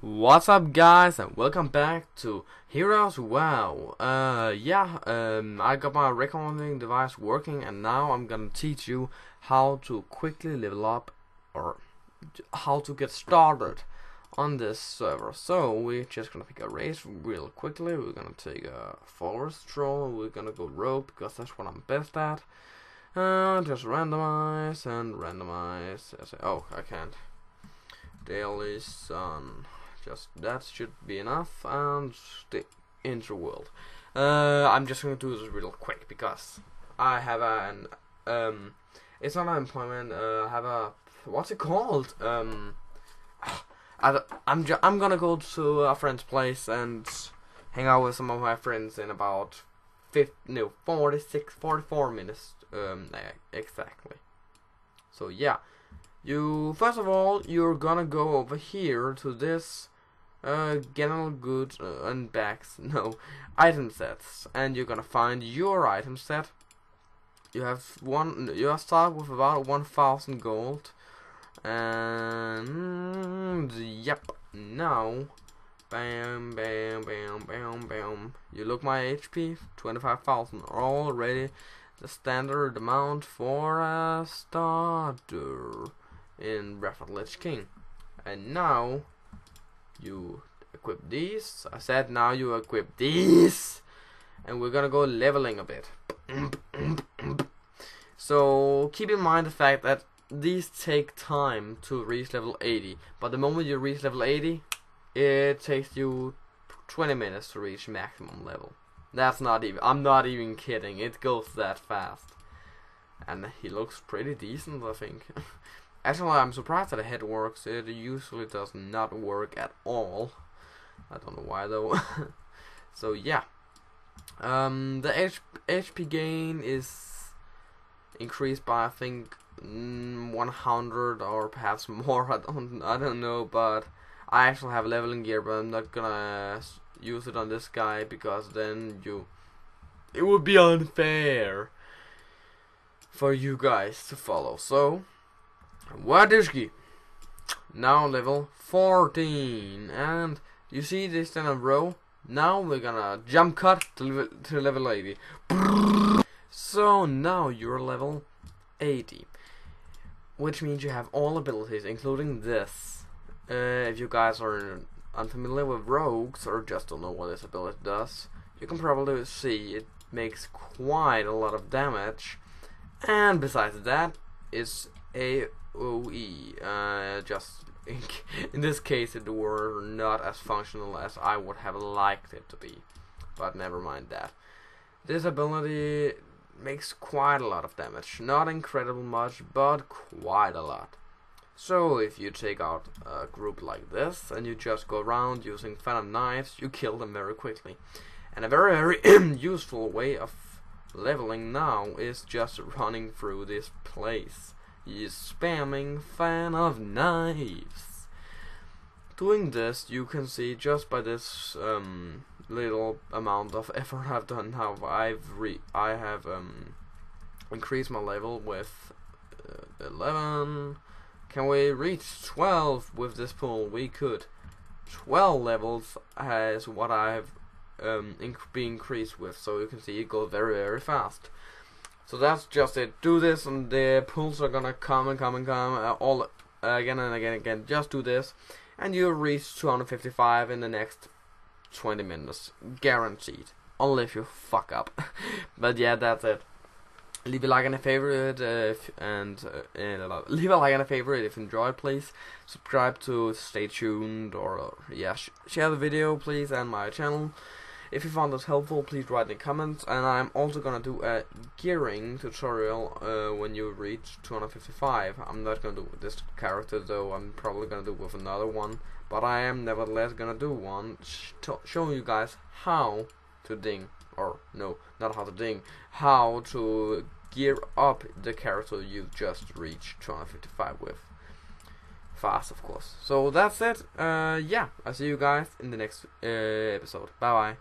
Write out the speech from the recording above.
What's up, guys, and welcome back to Heroes WoW. I got my recording device working, and now I'm gonna teach you how to quickly level up, or how to get started on this server. So we're just gonna pick a race real quickly. We're gonna take a forest troll. We're gonna go rogue because that's what I'm best at. Just randomize and randomize. Oh, I can't. Daily sun. Just that should be enough, and the intro world. I'm just gonna do this real quick because I have an it's not an employment. I have a, what's it called? I'm gonna go to a friend's place and hang out with some of my friends in about 44 minutes exactly. So yeah. First of all, you're gonna go over here to this general goods and bags, item sets, and you're gonna find your item set. You start with about 1,000 gold, and yep, now, bam, you look my HP, 25,000 already, the standard amount for a starter in Wrath of the Lich King. And now you equip these. I said now you equip these, and we're gonna go leveling a bit. So keep in mind the fact that these take time to reach level 80, but the moment you reach level 80, it takes you 20 minutes to reach maximum level. That's not even, I'm not even kidding, it goes that fast. And he looks pretty decent, I think. Actually, I'm surprised that the head works. It usually does not work at all. I don't know why though. So yeah, the HP gain is increased by, I think, 100 or perhaps more. I don't know, but I actually have leveling gear, but I'm not gonna use it on this guy because then it would be unfair for you guys to follow. So Wadishki, now level 14, and you see this in a row. Now we're gonna jump cut to level 80. So now you're level 80, which means you have all abilities, including this. If you guys are unfamiliar with rogues or just don't know what this ability does, you can probably see it makes quite a lot of damage, and besides that, it's AoE. Just in this case, it were not as functional as I would have liked it to be, but never mind that. This ability makes quite a lot of damage, not incredible much, but quite a lot. So if you take out a group like this and you just go around using Phantom Knives, you kill them very quickly. And a very useful way of leveling now is just running through this place. He's spamming Fan of Knives. Doing this, you can see just by this little amount of effort I've done how I have increased my level with 11. Can we reach 12 with this pull? We could. 12 levels is what I've been increased with, so you can see it goes very fast. So that's just it. Do this, and the pulls are gonna come and come all again and again. Just do this, and you'll reach 255 in the next 20 minutes, guaranteed. Only if you fuck up. But yeah, that's it. Leave a like and a favorite, leave a like and a favorite if you enjoyed, please. Subscribe to stay tuned, or yeah, share the video, please, and my channel. If you found this helpful, please write in the comments, and I'm also gonna do a gearing tutorial when you reach 255. I'm not gonna do with this character though, I'm probably gonna do with another one, but I am nevertheless gonna do one showing you guys how to ding, or no, not how to ding, how to gear up the character you just reached 255 with. Fast, of course. So that's it. Yeah, I'll see you guys in the next episode. Bye bye.